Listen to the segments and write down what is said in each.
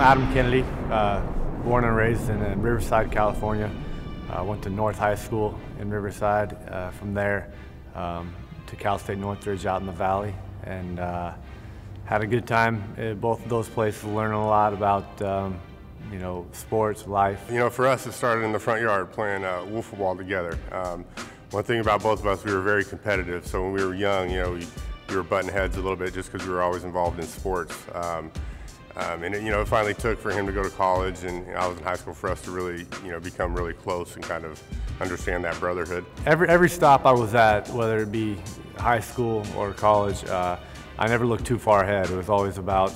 Adam Kennedy, born and raised in Riverside, California. Went to North High School in Riverside. From there to Cal State Northridge out in the Valley, and had a good time at both of those places, learning a lot about sports, life. For us, it started in the front yard playing wiffle ball together. One thing about both of us, we were very competitive. So when we were young, we were butting heads a little bit just because we were always involved in sports. And it finally took for him to go to college, and I was in high school, for us to really, become really close and kind of understand that brotherhood. Every stop I was at, whether it be high school or college, I never looked too far ahead. It was always about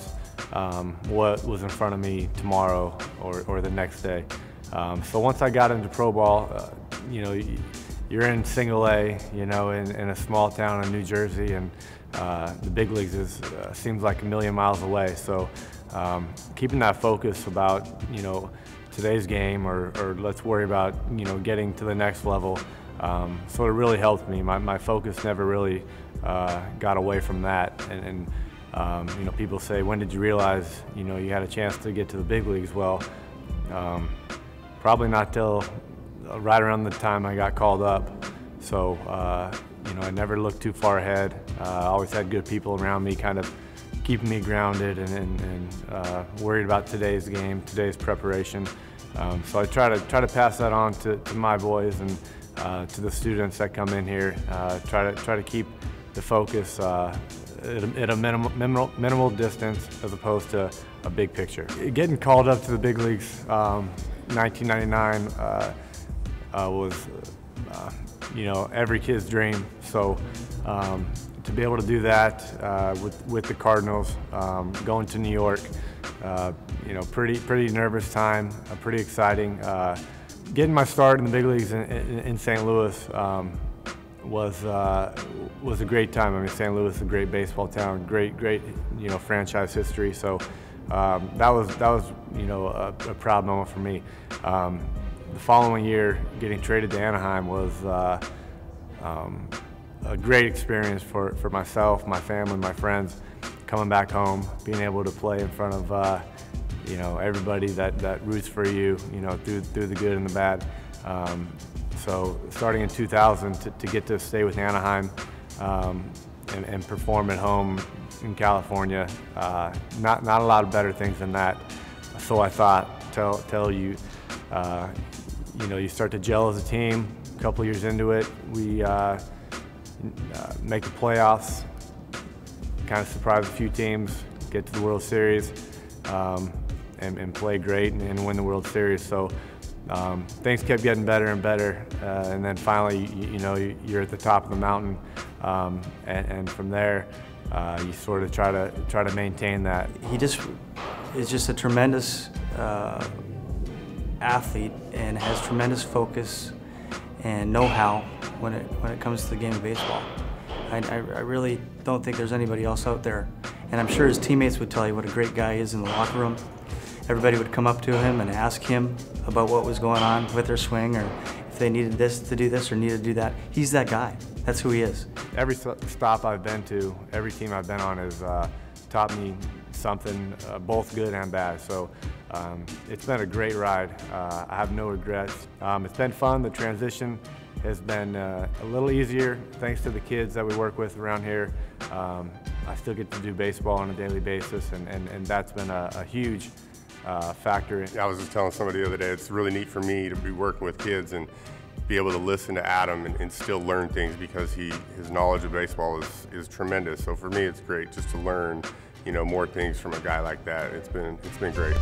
what was in front of me tomorrow or the next day. So once I got into pro ball, you're in single A, in a small town in New Jersey, and the big leagues seems like a million miles away. So keeping that focus about today's game, or let's worry about getting to the next level, sort of really helped me. My focus never really got away from that. And people say, when did you realize you had a chance to get to the big leagues? Well, probably not till right around the time I got called up. So I never looked too far ahead. I always had good people around me, kind of keeping me grounded and worried about today's game, today's preparation. So I try to pass that on to my boys and to the students that come in here. Try to keep the focus at a minimal distance, as opposed to a big picture. Getting called up to the big leagues, 1999 was every kid's dream. So to be able to do that with the Cardinals, going to New York, pretty nervous time, pretty exciting. Getting my start in the big leagues in St. Louis was a great time. I mean, St. Louis is a great baseball town, great franchise history. So that was a proud moment for me. The following year, getting traded to Anaheim was a great experience for myself, my family, my friends. Coming back home, being able to play in front of everybody that roots for you, through the good and the bad. So starting in 2000 to get to stay with Anaheim and perform at home in California, not a lot of better things than that. So I thought, tell you, you start to gel as a team. A couple years into it, we make the playoffs, kind of surprise a few teams, get to the World Series, and play great and win the World Series. So things kept getting better and better, and then finally, you're at the top of the mountain, and from there, you sort of try to maintain that. He just is just a tremendous athlete and has tremendous focus and know-how when it comes to the game of baseball. I really don't think there's anybody else out there, and I'm sure his teammates would tell you what a great guy he is in the locker room. Everybody would come up to him and ask him about what was going on with their swing, or if they needed this to do this or needed to do that. He's that guy. That's who he is. Every stop I've been to, every team I've been on has taught me something, both good and bad. So it's been a great ride. I have no regrets. It's been fun. The transition has been a little easier thanks to the kids that we work with around here. I still get to do baseball on a daily basis, and that's been a huge factor. I was just telling somebody the other day, it's really neat for me to be working with kids and be able to listen to Adam and still learn things, because his knowledge of baseball is tremendous. So for me, it's great just to learn more things from a guy like that. It's been great.